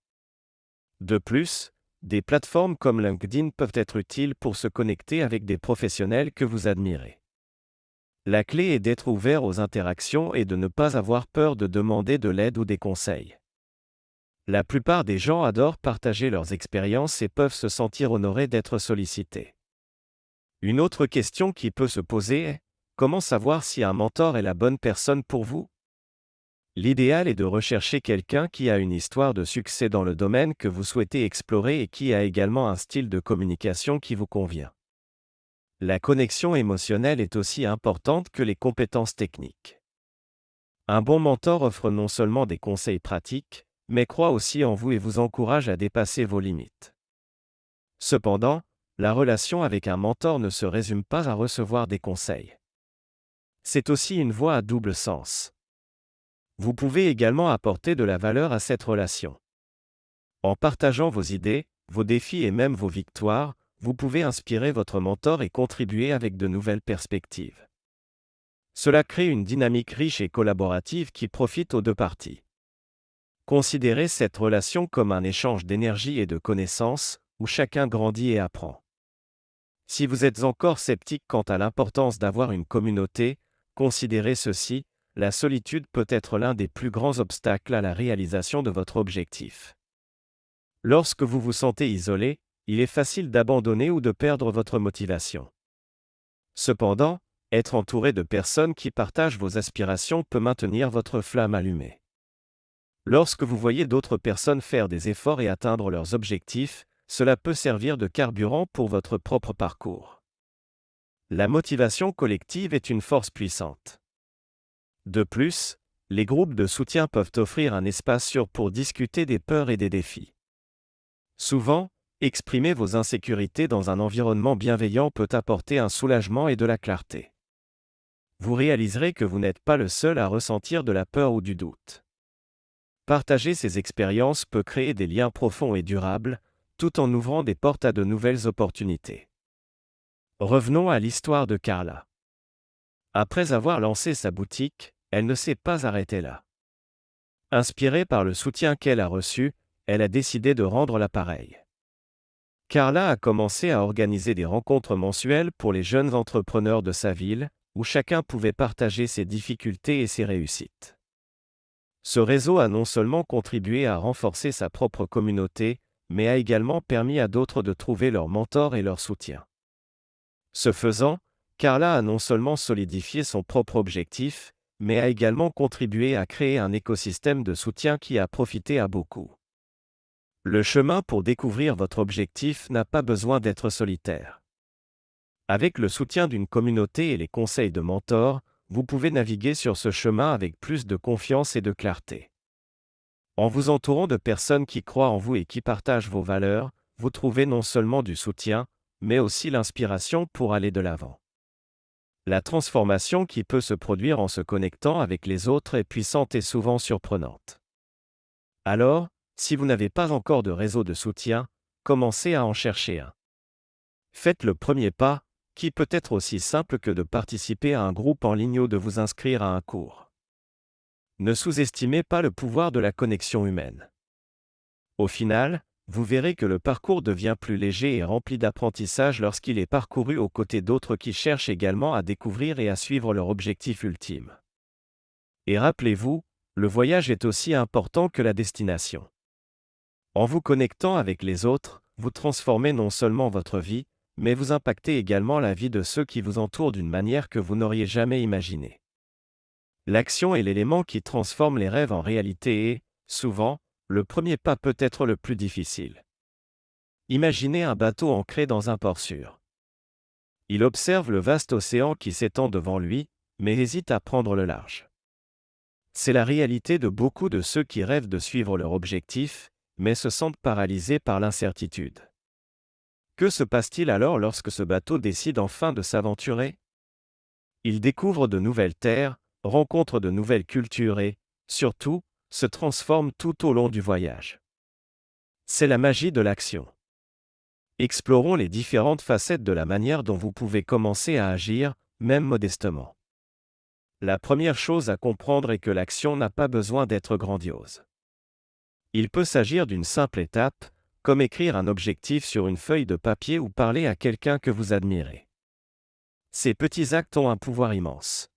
De plus, des plateformes comme LinkedIn peuvent être utiles pour se connecter avec des professionnels que vous admirez. La clé est d'être ouvert aux interactions et de ne pas avoir peur de demander de l'aide ou des conseils. La plupart des gens adorent partager leurs expériences et peuvent se sentir honorés d'être sollicités. Une autre question qui peut se poser est: comment savoir si un mentor est la bonne personne pour vous? L'idéal est de rechercher quelqu'un qui a une histoire de succès dans le domaine que vous souhaitez explorer et qui a également un style de communication qui vous convient. La connexion émotionnelle est aussi importante que les compétences techniques. Un bon mentor offre non seulement des conseils pratiques, mais croit aussi en vous et vous encourage à dépasser vos limites. Cependant, la relation avec un mentor ne se résume pas à recevoir des conseils. C'est aussi une voie à double sens. Vous pouvez également apporter de la valeur à cette relation. En partageant vos idées, vos défis et même vos victoires, vous pouvez inspirer votre mentor et contribuer avec de nouvelles perspectives. Cela crée une dynamique riche et collaborative qui profite aux deux parties. Considérez cette relation comme un échange d'énergie et de connaissances, où chacun grandit et apprend. Si vous êtes encore sceptique quant à l'importance d'avoir une communauté, considérez ceci: la solitude peut être l'un des plus grands obstacles à la réalisation de votre objectif. Lorsque vous vous sentez isolé, il est facile d'abandonner ou de perdre votre motivation. Cependant, être entouré de personnes qui partagent vos aspirations peut maintenir votre flamme allumée. Lorsque vous voyez d'autres personnes faire des efforts et atteindre leurs objectifs, cela peut servir de carburant pour votre propre parcours. La motivation collective est une force puissante. De plus, les groupes de soutien peuvent offrir un espace sûr pour discuter des peurs et des défis. Souvent, exprimer vos insécurités dans un environnement bienveillant peut apporter un soulagement et de la clarté. Vous réaliserez que vous n'êtes pas le seul à ressentir de la peur ou du doute. Partager ces expériences peut créer des liens profonds et durables, tout en ouvrant des portes à de nouvelles opportunités. Revenons à l'histoire de Carla. Après avoir lancé sa boutique, elle ne s'est pas arrêtée là. Inspirée par le soutien qu'elle a reçu, elle a décidé de rendre l'appareil. Carla a commencé à organiser des rencontres mensuelles pour les jeunes entrepreneurs de sa ville, où chacun pouvait partager ses difficultés et ses réussites. Ce réseau a non seulement contribué à renforcer sa propre communauté, mais a également permis à d'autres de trouver leur mentor et leur soutien. Ce faisant, Carla a non seulement solidifié son propre objectif, mais a également contribué à créer un écosystème de soutien qui a profité à beaucoup. Le chemin pour découvrir votre objectif n'a pas besoin d'être solitaire. Avec le soutien d'une communauté et les conseils de mentors, vous pouvez naviguer sur ce chemin avec plus de confiance et de clarté. En vous entourant de personnes qui croient en vous et qui partagent vos valeurs, vous trouvez non seulement du soutien, mais aussi l'inspiration pour aller de l'avant. La transformation qui peut se produire en se connectant avec les autres est puissante et souvent surprenante. Alors, si vous n'avez pas encore de réseau de soutien, commencez à en chercher un. Faites le premier pas, qui peut être aussi simple que de participer à un groupe en ligne ou de vous inscrire à un cours. Ne sous-estimez pas le pouvoir de la connexion humaine. Au final, vous verrez que le parcours devient plus léger et rempli d'apprentissage lorsqu'il est parcouru aux côtés d'autres qui cherchent également à découvrir et à suivre leur objectif ultime. Et rappelez-vous, le voyage est aussi important que la destination. En vous connectant avec les autres, vous transformez non seulement votre vie, mais vous impactez également la vie de ceux qui vous entourent d'une manière que vous n'auriez jamais imaginée. L'action est l'élément qui transforme les rêves en réalité et, souvent, le premier pas peut être le plus difficile. Imaginez un bateau ancré dans un port sûr. Il observe le vaste océan qui s'étend devant lui, mais hésite à prendre le large. C'est la réalité de beaucoup de ceux qui rêvent de suivre leur objectif, mais se sentent paralysés par l'incertitude. Que se passe-t-il alors lorsque ce bateau décide enfin de s'aventurer? Il découvre de nouvelles terres, rencontre de nouvelles cultures et, surtout, se transforme tout au long du voyage. C'est la magie de l'action. Explorons les différentes facettes de la manière dont vous pouvez commencer à agir, même modestement. La première chose à comprendre est que l'action n'a pas besoin d'être grandiose. Il peut s'agir d'une simple étape, comme écrire un objectif sur une feuille de papier ou parler à quelqu'un que vous admirez. Ces petits actes ont un pouvoir immense.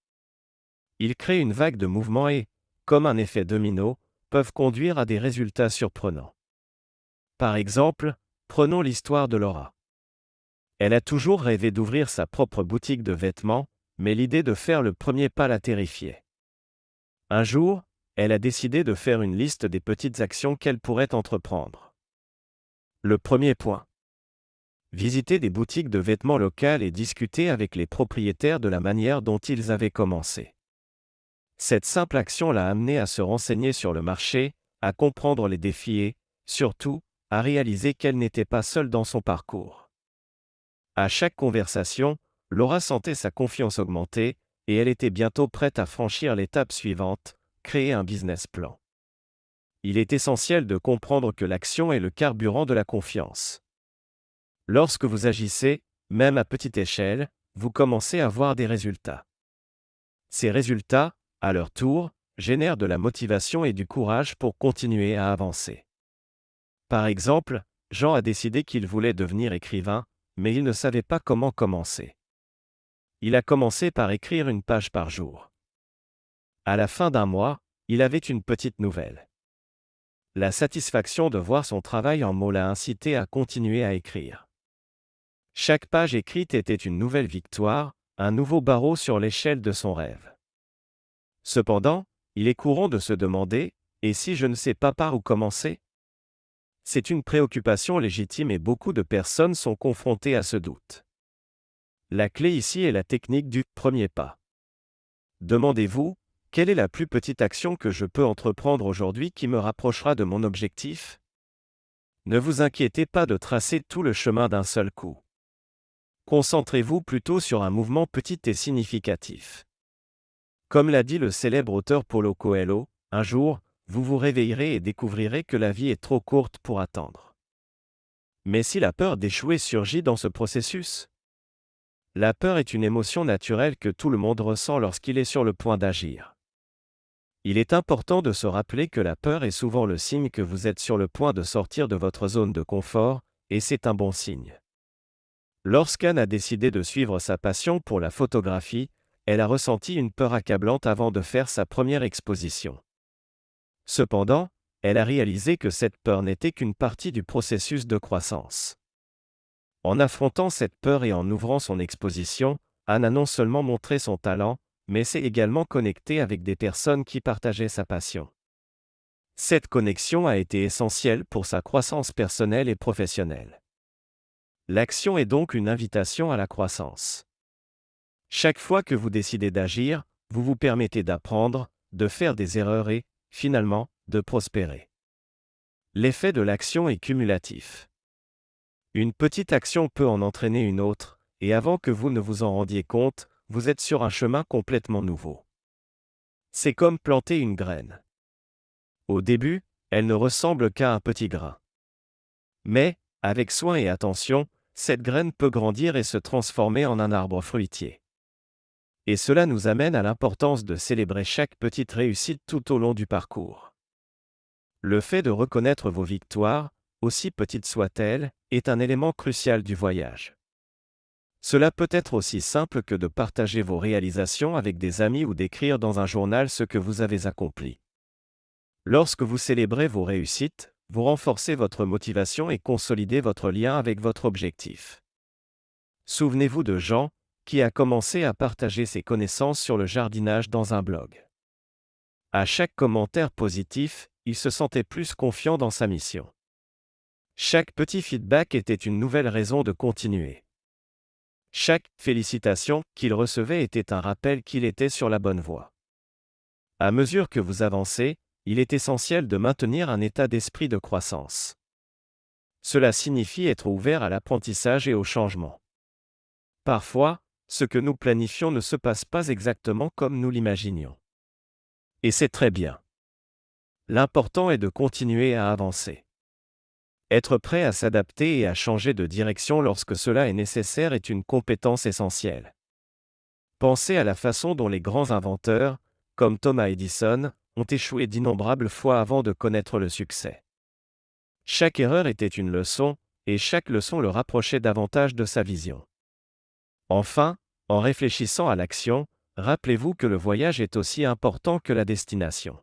Ils créent une vague de mouvements et, comme un effet domino, peuvent conduire à des résultats surprenants. Par exemple, prenons l'histoire de Laura. Elle a toujours rêvé d'ouvrir sa propre boutique de vêtements, mais l'idée de faire le premier pas la terrifiait. Un jour, elle a décidé de faire une liste des petites actions qu'elle pourrait entreprendre. Le premier point. Visiter des boutiques de vêtements locales et discuter avec les propriétaires de la manière dont ils avaient commencé. Cette simple action l'a amenée à se renseigner sur le marché, à comprendre les défis et, surtout, à réaliser qu'elle n'était pas seule dans son parcours. À chaque conversation, Laura sentait sa confiance augmenter, et elle était bientôt prête à franchir l'étape suivante, créer un business plan. Il est essentiel de comprendre que l'action est le carburant de la confiance. Lorsque vous agissez, même à petite échelle, vous commencez à voir des résultats. Ces résultats, à leur tour, génèrent de la motivation et du courage pour continuer à avancer. Par exemple, Jean a décidé qu'il voulait devenir écrivain, mais il ne savait pas comment commencer. Il a commencé par écrire une page par jour. À la fin d'un mois, il avait une petite nouvelle. La satisfaction de voir son travail en mots l'a incité à continuer à écrire. Chaque page écrite était une nouvelle victoire, un nouveau barreau sur l'échelle de son rêve. Cependant, il est courant de se demander, et si je ne sais pas par où commencer? C'est une préoccupation légitime et beaucoup de personnes sont confrontées à ce doute. La clé ici est la technique du premier pas. Demandez-vous, quelle est la plus petite action que je peux entreprendre aujourd'hui qui me rapprochera de mon objectif? Ne vous inquiétez pas de tracer tout le chemin d'un seul coup. Concentrez-vous plutôt sur un mouvement petit et significatif. Comme l'a dit le célèbre auteur Paulo Coelho, un jour, vous vous réveillerez et découvrirez que la vie est trop courte pour attendre. Mais si la peur d'échouer surgit dans ce processus? La peur est une émotion naturelle que tout le monde ressent lorsqu'il est sur le point d'agir. Il est important de se rappeler que la peur est souvent le signe que vous êtes sur le point de sortir de votre zone de confort, et c'est un bon signe. Lorsqu'Anne a décidé de suivre sa passion pour la photographie, elle a ressenti une peur accablante avant de faire sa première exposition. Cependant, elle a réalisé que cette peur n'était qu'une partie du processus de croissance. En affrontant cette peur et en ouvrant son exposition, Anne a non seulement montré son talent, mais s'est également connectée avec des personnes qui partageaient sa passion. Cette connexion a été essentielle pour sa croissance personnelle et professionnelle. L'action est donc une invitation à la croissance. Chaque fois que vous décidez d'agir, vous vous permettez d'apprendre, de faire des erreurs et, finalement, de prospérer. L'effet de l'action est cumulatif. Une petite action peut en entraîner une autre, et avant que vous ne vous en rendiez compte, vous êtes sur un chemin complètement nouveau. C'est comme planter une graine. Au début, elle ne ressemble qu'à un petit grain. Mais, avec soin et attention, cette graine peut grandir et se transformer en un arbre fruitier. Et cela nous amène à l'importance de célébrer chaque petite réussite tout au long du parcours. Le fait de reconnaître vos victoires, aussi petites soient-elles, est un élément crucial du voyage. Cela peut être aussi simple que de partager vos réalisations avec des amis ou d'écrire dans un journal ce que vous avez accompli. Lorsque vous célébrez vos réussites, vous renforcez votre motivation et consolidez votre lien avec votre objectif. Souvenez-vous de Jean, qui a commencé à partager ses connaissances sur le jardinage dans un blog. À chaque commentaire positif, il se sentait plus confiant dans sa mission. Chaque petit feedback était une nouvelle raison de continuer. Chaque félicitation qu'il recevait était un rappel qu'il était sur la bonne voie. À mesure que vous avancez, il est essentiel de maintenir un état d'esprit de croissance. Cela signifie être ouvert à l'apprentissage et au changement. Parfois, ce que nous planifions ne se passe pas exactement comme nous l'imaginions. Et c'est très bien. L'important est de continuer à avancer. Être prêt à s'adapter et à changer de direction lorsque cela est nécessaire est une compétence essentielle. Pensez à la façon dont les grands inventeurs, comme Thomas Edison, ont échoué d'innombrables fois avant de connaître le succès. Chaque erreur était une leçon, et chaque leçon le rapprochait davantage de sa vision. Enfin, En réfléchissant à l'action, rappelez-vous que le voyage est aussi important que la destination.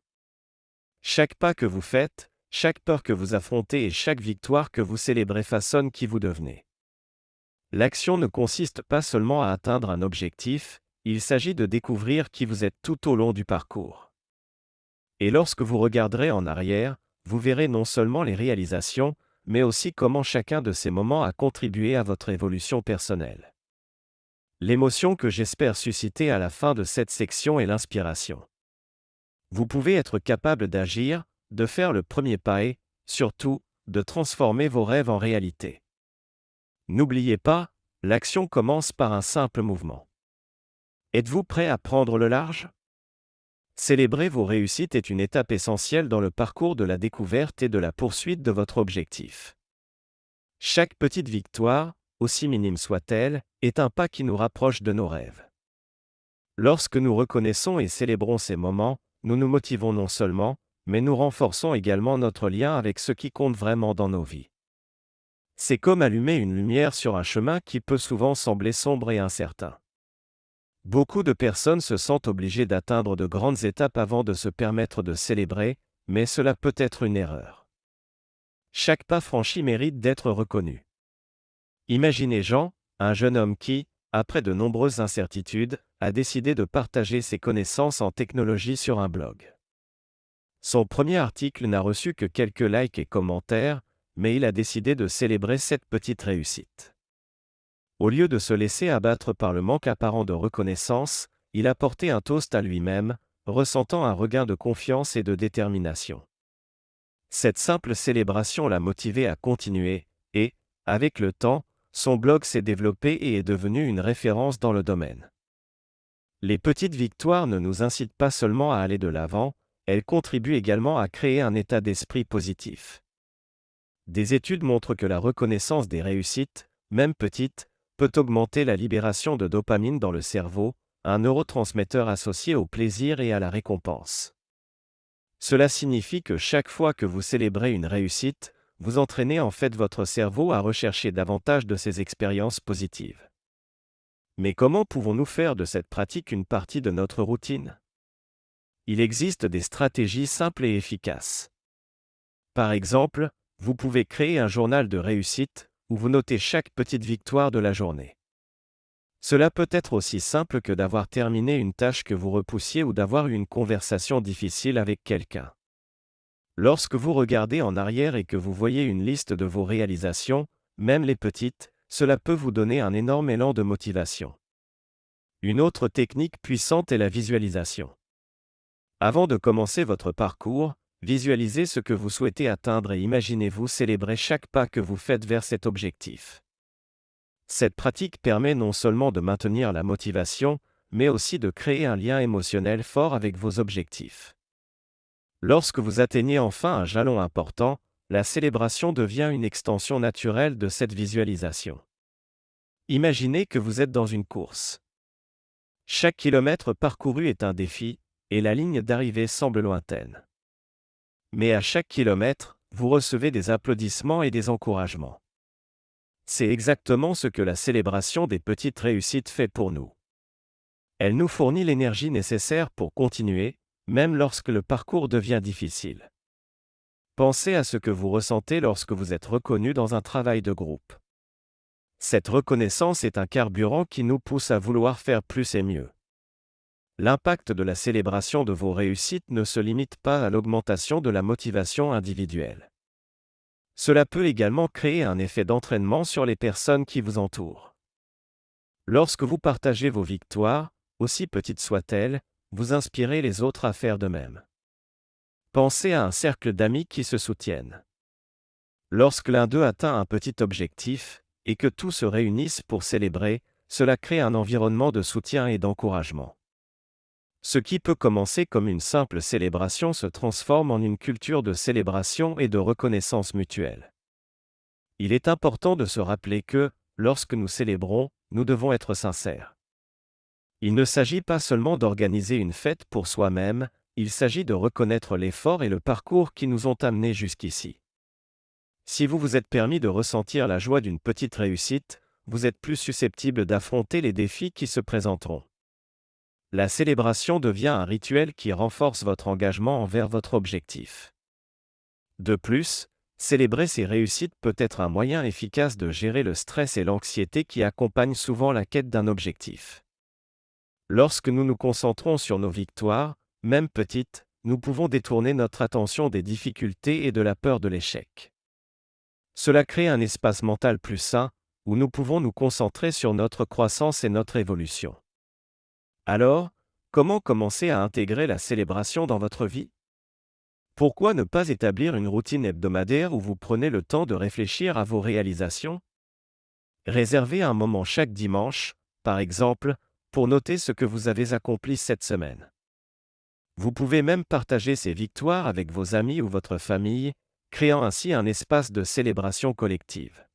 Chaque pas que vous faites, chaque peur que vous affrontez et chaque victoire que vous célébrez façonne qui vous devenez. L'action ne consiste pas seulement à atteindre un objectif, il s'agit de découvrir qui vous êtes tout au long du parcours. Et lorsque vous regarderez en arrière, vous verrez non seulement les réalisations, mais aussi comment chacun de ces moments a contribué à votre évolution personnelle. L'émotion que j'espère susciter à la fin de cette section est l'inspiration. Vous pouvez être capable d'agir, de faire le premier pas et, surtout, de transformer vos rêves en réalité. N'oubliez pas, l'action commence par un simple mouvement. Êtes-vous prêt à prendre le large ? Célébrer vos réussites est une étape essentielle dans le parcours de la découverte et de la poursuite de votre objectif. Chaque petite victoire, aussi minime soit-elle, est un pas qui nous rapproche de nos rêves. Lorsque nous reconnaissons et célébrons ces moments, nous nous motivons non seulement, mais nous renforçons également notre lien avec ce qui compte vraiment dans nos vies. C'est comme allumer une lumière sur un chemin qui peut souvent sembler sombre et incertain. Beaucoup de personnes se sentent obligées d'atteindre de grandes étapes avant de se permettre de célébrer, mais cela peut être une erreur. Chaque pas franchi mérite d'être reconnu. Imaginez Jean, un jeune homme qui, après de nombreuses incertitudes, a décidé de partager ses connaissances en technologie sur un blog. Son premier article n'a reçu que quelques likes et commentaires, mais il a décidé de célébrer cette petite réussite. Au lieu de se laisser abattre par le manque apparent de reconnaissance, il a porté un toast à lui-même, ressentant un regain de confiance et de détermination. Cette simple célébration l'a motivé à continuer, et, avec le temps, son blog s'est développé et est devenu une référence dans le domaine. Les petites victoires ne nous incitent pas seulement à aller de l'avant, elles contribuent également à créer un état d'esprit positif. Des études montrent que la reconnaissance des réussites, même petites, peut augmenter la libération de dopamine dans le cerveau, un neurotransmetteur associé au plaisir et à la récompense. Cela signifie que chaque fois que vous célébrez une réussite, vous entraînez en fait votre cerveau à rechercher davantage de ces expériences positives. Mais comment pouvons-nous faire de cette pratique une partie de notre routine ? Il existe des stratégies simples et efficaces. Par exemple, vous pouvez créer un journal de réussite, où vous notez chaque petite victoire de la journée. Cela peut être aussi simple que d'avoir terminé une tâche que vous repoussiez ou d'avoir eu une conversation difficile avec quelqu'un. Lorsque vous regardez en arrière et que vous voyez une liste de vos réalisations, même les petites, cela peut vous donner un énorme élan de motivation. Une autre technique puissante est la visualisation. Avant de commencer votre parcours, visualisez ce que vous souhaitez atteindre et imaginez-vous célébrer chaque pas que vous faites vers cet objectif. Cette pratique permet non seulement de maintenir la motivation, mais aussi de créer un lien émotionnel fort avec vos objectifs. Lorsque vous atteignez enfin un jalon important, la célébration devient une extension naturelle de cette visualisation. Imaginez que vous êtes dans une course. Chaque kilomètre parcouru est un défi, et la ligne d'arrivée semble lointaine. Mais à chaque kilomètre, vous recevez des applaudissements et des encouragements. C'est exactement ce que la célébration des petites réussites fait pour nous. Elle nous fournit l'énergie nécessaire pour continuer, même lorsque le parcours devient difficile. Pensez à ce que vous ressentez lorsque vous êtes reconnu dans un travail de groupe. Cette reconnaissance est un carburant qui nous pousse à vouloir faire plus et mieux. L'impact de la célébration de vos réussites ne se limite pas à l'augmentation de la motivation individuelle. Cela peut également créer un effet d'entraînement sur les personnes qui vous entourent. Lorsque vous partagez vos victoires, aussi petites soient-elles, vous inspirez les autres à faire de même. Pensez à un cercle d'amis qui se soutiennent. Lorsque l'un d'eux atteint un petit objectif, et que tous se réunissent pour célébrer, cela crée un environnement de soutien et d'encouragement. Ce qui peut commencer comme une simple célébration se transforme en une culture de célébration et de reconnaissance mutuelle. Il est important de se rappeler que, lorsque nous célébrons, nous devons être sincères. Il ne s'agit pas seulement d'organiser une fête pour soi-même, il s'agit de reconnaître l'effort et le parcours qui nous ont amenés jusqu'ici. Si vous vous êtes permis de ressentir la joie d'une petite réussite, vous êtes plus susceptible d'affronter les défis qui se présenteront. La célébration devient un rituel qui renforce votre engagement envers votre objectif. De plus, célébrer ces réussites peut être un moyen efficace de gérer le stress et l'anxiété qui accompagnent souvent la quête d'un objectif. Lorsque nous nous concentrons sur nos victoires, même petites, nous pouvons détourner notre attention des difficultés et de la peur de l'échec. Cela crée un espace mental plus sain, où nous pouvons nous concentrer sur notre croissance et notre évolution. Alors, comment commencer à intégrer la célébration dans votre vie? Pourquoi ne pas établir une routine hebdomadaire où vous prenez le temps de réfléchir à vos réalisations? Réservez un moment chaque dimanche, par exemple, pour noter ce que vous avez accompli cette semaine. Vous pouvez même partager ces victoires avec vos amis ou votre famille, créant ainsi un espace de célébration collective.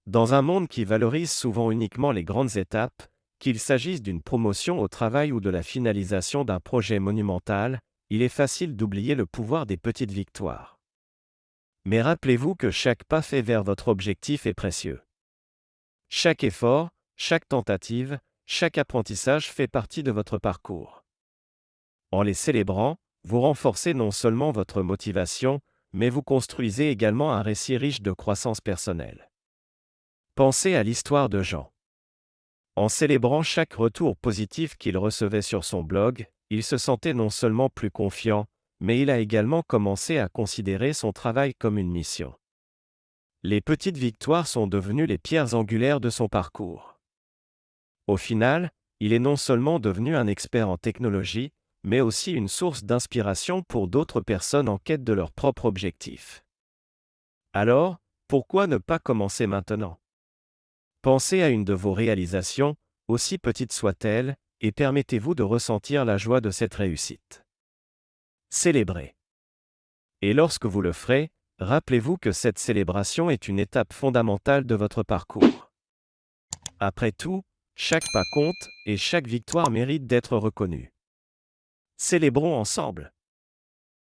Dans un monde qui valorise souvent uniquement les grandes étapes, qu'il s'agisse d'une promotion au travail ou de la finalisation d'un projet monumental, il est facile d'oublier le pouvoir des petites victoires. Mais rappelez-vous que chaque pas fait vers votre objectif est précieux. Chaque effort, chaque tentative, chaque apprentissage fait partie de votre parcours. En les célébrant, vous renforcez non seulement votre motivation, mais vous construisez également un récit riche de croissance personnelle. Pensez à l'histoire de Jean. En célébrant chaque retour positif qu'il recevait sur son blog, il se sentait non seulement plus confiant, mais il a également commencé à considérer son travail comme une mission. Les petites victoires sont devenues les pierres angulaires de son parcours. Au final, il est non seulement devenu un expert en technologie, mais aussi une source d'inspiration pour d'autres personnes en quête de leur propre objectif. Alors, pourquoi ne pas commencer maintenant? Pensez à une de vos réalisations, aussi petite soit-elle, et permettez-vous de ressentir la joie de cette réussite. Célébrez. Et lorsque vous le ferez, rappelez-vous que cette célébration est une étape fondamentale de votre parcours. Après tout, chaque pas compte et chaque victoire mérite d'être reconnue. Célébrons ensemble.